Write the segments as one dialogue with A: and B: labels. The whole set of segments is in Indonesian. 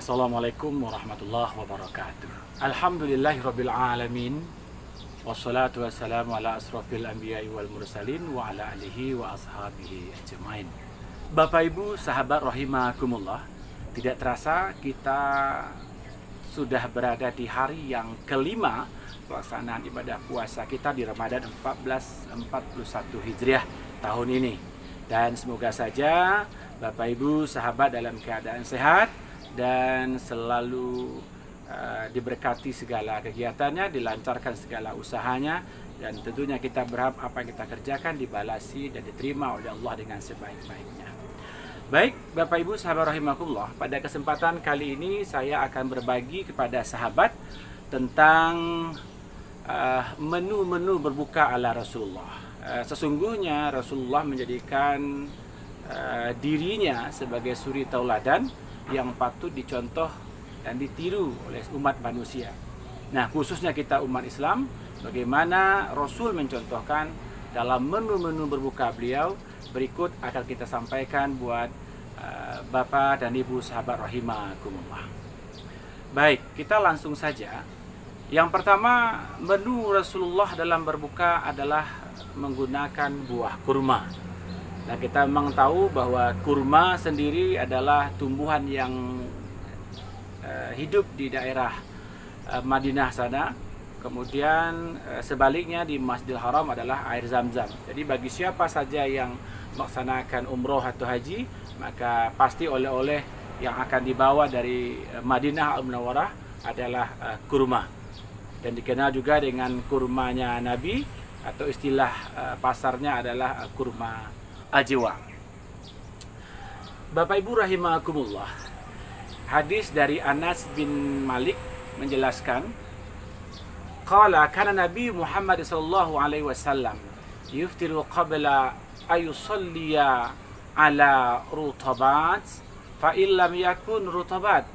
A: Assalamualaikum warahmatullahi wabarakatuh. Alhamdulillahirabbil alamin. Wassalatu wassalamu ala asrafil anbiya'i wal mursalin wa ala alihi wa ashabihi ajmain. Bapak Ibu sahabat rahimakumullah, tidak terasa kita sudah berada di hari yang kelima pelaksanaan ibadah puasa kita di Ramadan 1441 Hijriah tahun ini. Dan semoga saja Bapak Ibu sahabat dalam keadaan sehat dan selalu diberkati segala kegiatannya, dilancarkan segala usahanya, dan tentunya kita berharap apa yang kita kerjakan dibalasi dan diterima oleh Allah dengan sebaik-baiknya. Baik, Bapak Ibu sahabat rahimakumullah, pada kesempatan kali ini saya akan berbagi kepada sahabat tentang menu-menu berbuka ala Rasulullah. Sesungguhnya Rasulullah menjadikan dirinya sebagai suri tauladan yang patut dicontoh dan ditiru oleh umat manusia. Nah, khususnya kita umat Islam, bagaimana Rasul mencontohkan dalam menu-menu berbuka beliau. Berikut akan kita sampaikan buat Bapak dan Ibu sahabat rahimakumullah. Baik, kita langsung saja. Yang pertama, menu Rasulullah dalam berbuka adalah menggunakan buah kurma. Nah, kita memang tahu bahwa kurma sendiri adalah tumbuhan yang hidup di daerah Madinah sana. Kemudian sebaliknya di Masjidil Haram adalah air Zam-Zam. Jadi bagi siapa saja yang melaksanakan umroh atau haji, maka pasti oleh-oleh yang akan dibawa dari Madinah Al-Munawwarah adalah kurma. Dan dikenal juga dengan kurmanya Nabi, atau istilah pasarnya adalah kurma ajwa. Bapak Ibu rahimakumullah, hadis dari Anas bin Malik menjelaskan, qala kana Nabi Muhammad sallallahu alaihi wasallam yuftiru qabla ayusalliya ala rutabat fa illam yakun rutabat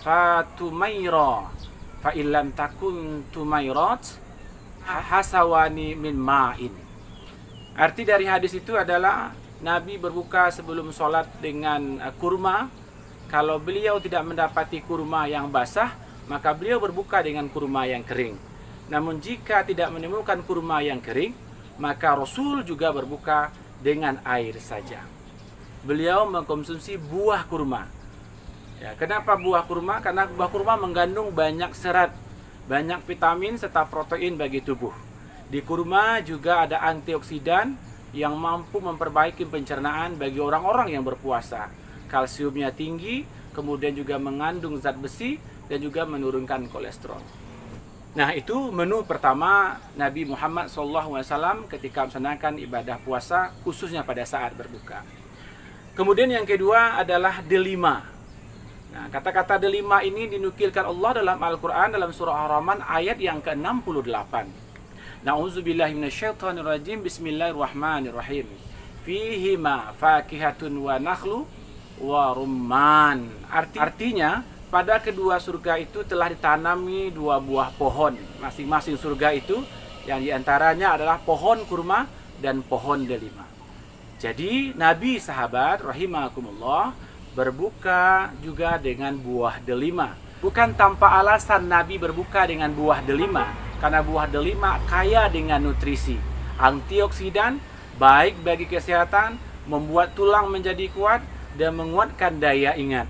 A: fa tumayra fa illam takun tumayrat hasawani min ma'in. Arti dari hadis itu adalah Nabi berbuka sebelum sholat dengan kurma. Kalau beliau tidak mendapati kurma yang basah, maka beliau berbuka dengan kurma yang kering. Namun jika tidak menemukan kurma yang kering, maka Rasul juga berbuka dengan air saja. Beliau mengkonsumsi buah kurma. Ya, kenapa buah kurma? Karena buah kurma mengandung banyak serat, banyak vitamin serta protein bagi tubuh. Di kurma juga ada antioksidan yang mampu memperbaiki pencernaan bagi orang-orang yang berpuasa. Kalsiumnya tinggi, kemudian juga mengandung zat besi dan juga menurunkan kolesterol. Nah, itu menu pertama Nabi Muhammad SAW ketika melaksanakan ibadah puasa, khususnya pada saat berbuka. Kemudian yang kedua adalah delima. Nah, kata-kata delima ini dinukilkan Allah dalam Al-Quran dalam surah Ar-Rahman ayat yang ke-68. Na'udzubillahi minasyaitonirrajim. Bismillahirrahmanirrahim. Fihima fakihatun wa nakhlu wa rumman. Artinya pada kedua surga itu telah ditanami dua buah pohon. Masing-masing surga itu yang diantaranya adalah pohon kurma dan pohon delima. Jadi Nabi sahabat rahimakumullah berbuka juga dengan buah delima. Bukan tanpa alasan Nabi berbuka dengan buah delima, karena buah delima kaya dengan nutrisi, antioksidan, baik bagi kesehatan, membuat tulang menjadi kuat, dan menguatkan daya ingat.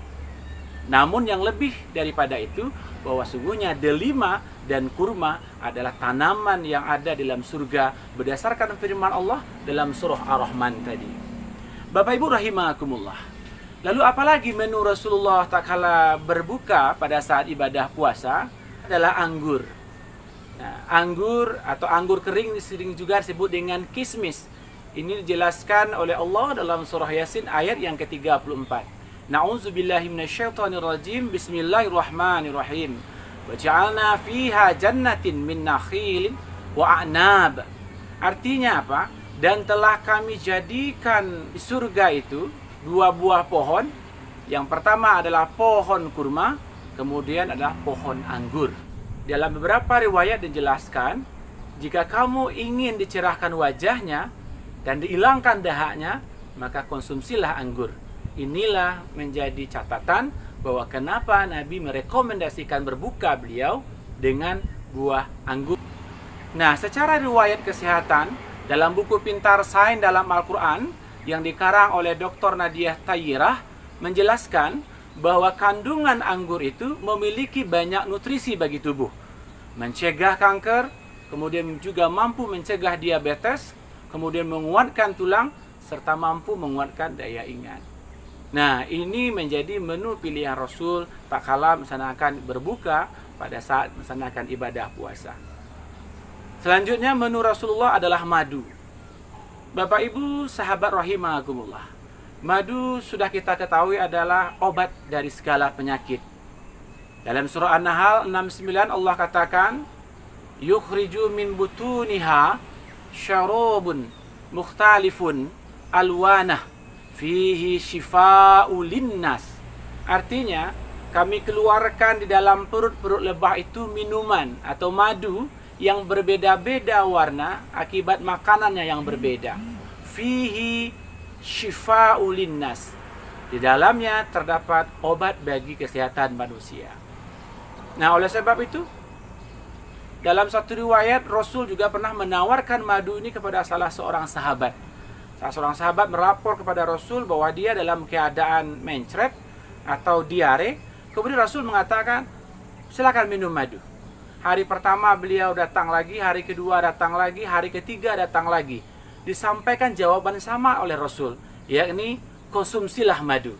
A: Namun yang lebih daripada itu, bahwa sungguhnya delima dan kurma adalah tanaman yang ada dalam surga berdasarkan firman Allah dalam surah Ar-Rahman tadi. Bapak Ibu rahimakumullah. Lalu apalagi menu Rasulullah tak kala berbuka pada saat ibadah puasa adalah anggur. Nah, anggur atau anggur kering sering juga disebut dengan kismis. Ini dijelaskan oleh Allah dalam surah Yasin ayat yang ke-34. Na'udzubillahi minasyaitonirrajim. Bismillahirrahmanirrahim. Wa ja'alna fiha jannatin min nakhilin wa a'nab. Artinya apa? Dan telah kami jadikan di surga itu dua buah pohon. Yang pertama adalah pohon kurma, kemudian adalah pohon anggur. Dalam beberapa riwayat dijelaskan, jika kamu ingin dicerahkan wajahnya dan dihilangkan dahaknya, maka konsumsilah anggur. Inilah menjadi catatan bahwa kenapa Nabi merekomendasikan berbuka beliau dengan buah anggur. Nah, secara riwayat kesehatan dalam buku Pintar Sains dalam Al-Quran yang dikarang oleh Dr. Nadiah Tayyirah menjelaskan bahwa kandungan anggur itu memiliki banyak nutrisi bagi tubuh, mencegah kanker, kemudian juga mampu mencegah diabetes, kemudian menguatkan tulang, serta mampu menguatkan daya ingat. Nah, ini menjadi menu pilihan Rasul tak kala melaksanakan berbuka pada saat melaksanakan ibadah puasa. Selanjutnya menu Rasulullah adalah madu. Bapak Ibu sahabat rahimakumullah, madu sudah kita ketahui adalah obat dari segala penyakit. Dalam surah An-Nahl 69 Allah katakan, yukhriju min butuniha syarabun mukhtalifun alwanah fihi shifa'u linnas. Artinya, kami keluarkan di dalam perut-perut lebah itu minuman atau madu yang berbeda-beda warna akibat makanannya yang berbeda. Fihi shifa'u linnas. Di dalamnya terdapat obat bagi kesehatan manusia. Nah, oleh sebab itu, dalam satu riwayat Rasul juga pernah menawarkan madu ini kepada salah seorang sahabat. Salah seorang sahabat melapor kepada Rasul bahwa dia dalam keadaan mencret atau diare. Kemudian Rasul mengatakan, silakan minum madu. Hari pertama beliau datang lagi, hari kedua datang lagi, hari ketiga datang lagi. Disampaikan jawaban sama oleh Rasul, yakni konsumsilah madu.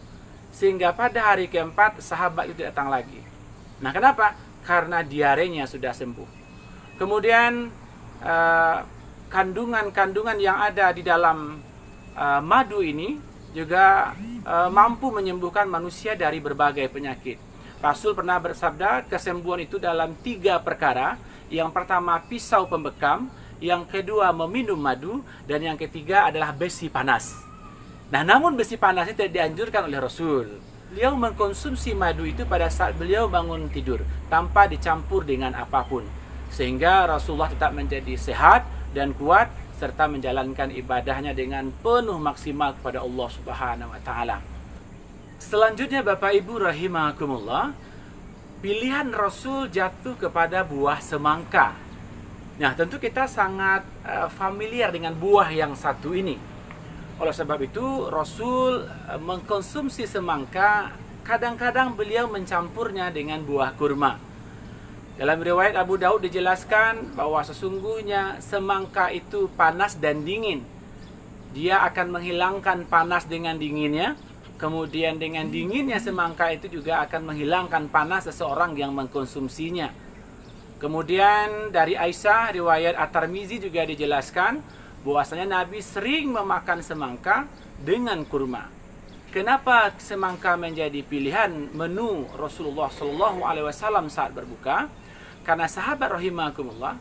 A: Sehingga pada hari keempat sahabat itu datang lagi. Nah, kenapa? Karena diarenya sudah sembuh. Kemudian kandungan-kandungan yang ada di dalam madu ini juga mampu menyembuhkan manusia dari berbagai penyakit. Rasul pernah bersabda, kesembuhan itu dalam 3 perkara. Yang pertama pisau pembekam, yang kedua meminum madu, dan yang ketiga adalah besi panas. Nah, namun besi panas itu tidak dianjurkan oleh Rasul. Beliau mengkonsumsi madu itu pada saat beliau bangun tidur tanpa dicampur dengan apapun, sehingga Rasulullah tetap menjadi sehat dan kuat serta menjalankan ibadahnya dengan penuh maksimal kepada Allah Subhanahu wa taala. Selanjutnya Bapak Ibu rahimakumullah, pilihan Rasul jatuh kepada buah semangka. Nah, tentu kita sangat familiar dengan buah yang satu ini. Oleh sebab itu, Rasul mengkonsumsi semangka, kadang-kadang beliau mencampurnya dengan buah kurma. Dalam riwayat Abu Daud dijelaskan bahwa sesungguhnya semangka itu panas dan dingin. Dia akan menghilangkan panas dengan dinginnya. Kemudian dengan dinginnya semangka itu juga akan menghilangkan panas seseorang yang mengkonsumsinya. Kemudian dari Aisyah, riwayat At-Tirmizi juga dijelaskan bahwasanya Nabi sering memakan semangka dengan kurma. Kenapa semangka menjadi pilihan menu Rasulullah SAW saat berbuka? Karena sahabat rahimakumullah,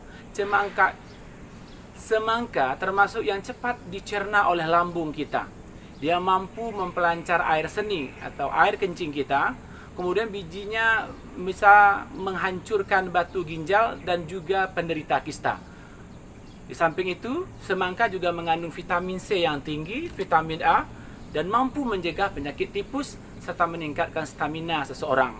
A: semangka termasuk yang cepat dicerna oleh lambung kita. Dia mampu mempelancar air seni atau air kencing kita. Kemudian bijinya bisa menghancurkan batu ginjal dan juga penderita kista. Di samping itu, semangka juga mengandung vitamin C yang tinggi, vitamin A, dan mampu mencegah penyakit tipus serta meningkatkan stamina seseorang.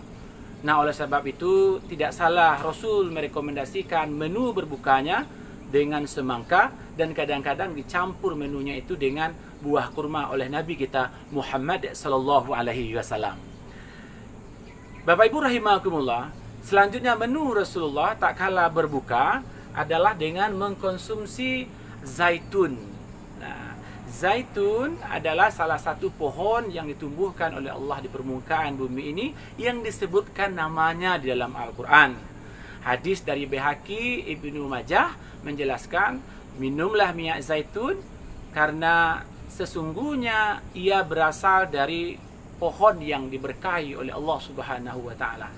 A: Nah, oleh sebab itu tidak salah Rasul merekomendasikan menu berbukanya dengan semangka, dan kadang-kadang dicampur menunya itu dengan buah kurma oleh Nabi kita Muhammad sallallahu alaihi wasallam. Bapak Ibu rahimakumullah, selanjutnya menu Rasulullah tak kala berbuka adalah dengan mengkonsumsi zaitun. Nah, zaitun adalah salah satu pohon yang ditumbuhkan oleh Allah di permukaan bumi ini yang disebutkan namanya di dalam Al-Quran. Hadis dari Baihaqi Ibnu Majah menjelaskan, minumlah minyak zaitun karena sesungguhnya ia berasal dari pohon yang diberkahi oleh Allah Subhanahu wa taala.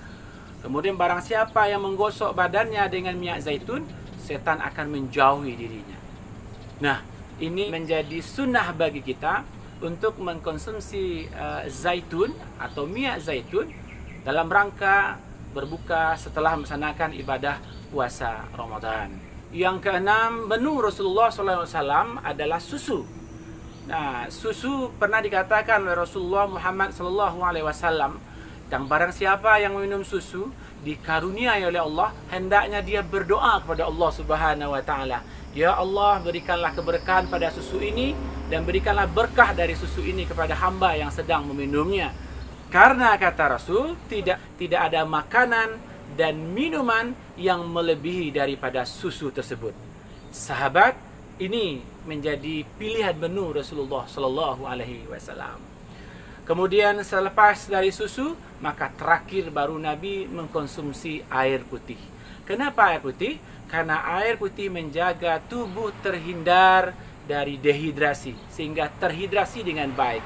A: Kemudian barang siapa yang menggosok badannya dengan minyak zaitun, setan akan menjauhi dirinya. Nah, ini menjadi sunnah bagi kita untuk mengkonsumsi zaitun atau minyak zaitun dalam rangka berbuka setelah melaksanakan ibadah puasa Ramadan. Yang keenam, menu Rasulullah SAW adalah susu. Nah, susu pernah dikatakan oleh Rasulullah Muhammad SAW, Dan barang siapa yang meminum susu dikaruniai oleh Allah, hendaknya dia berdoa kepada Allah Subhanahu wa taala, ya Allah, berikanlah keberkahan pada susu ini dan berikanlah berkah dari susu ini kepada hamba yang sedang meminumnya. Karena kata Rasul, tidak ada makanan dan minuman yang melebihi daripada susu tersebut. Sahabat, ini menjadi pilihan menu Rasulullah sallallahu alaihi wasallam. Kemudian selepas dari susu, maka terakhir baru Nabi mengkonsumsi air putih. Kenapa air putih? Karena air putih menjaga tubuh terhindar dari dehidrasi, sehingga terhidrasi dengan baik.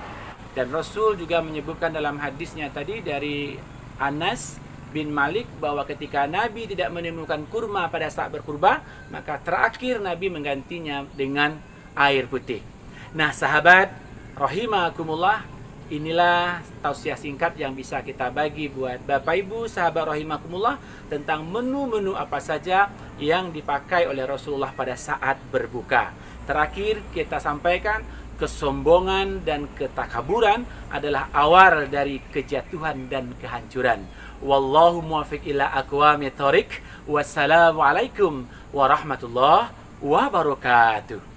A: Dan Rasul juga menyebutkan dalam hadisnya tadi dari Anas bin Malik bahwa ketika Nabi tidak menemukan kurma pada saat berkurban, maka terakhir Nabi menggantinya dengan air putih. Nah sahabat rahimakumullah, inilah tausiah singkat yang bisa kita bagi buat Bapak Ibu sahabat rahimakumullah tentang menu-menu apa saja yang dipakai oleh Rasulullah pada saat berbuka. Terakhir kita sampaikan, kesombongan dan ketakaburan adalah awal dari kejatuhan dan kehancuran. Wallahu muwaffiq ila aqwamit thoriq. Wassalamualaikum warahmatullahi wabarakatuh.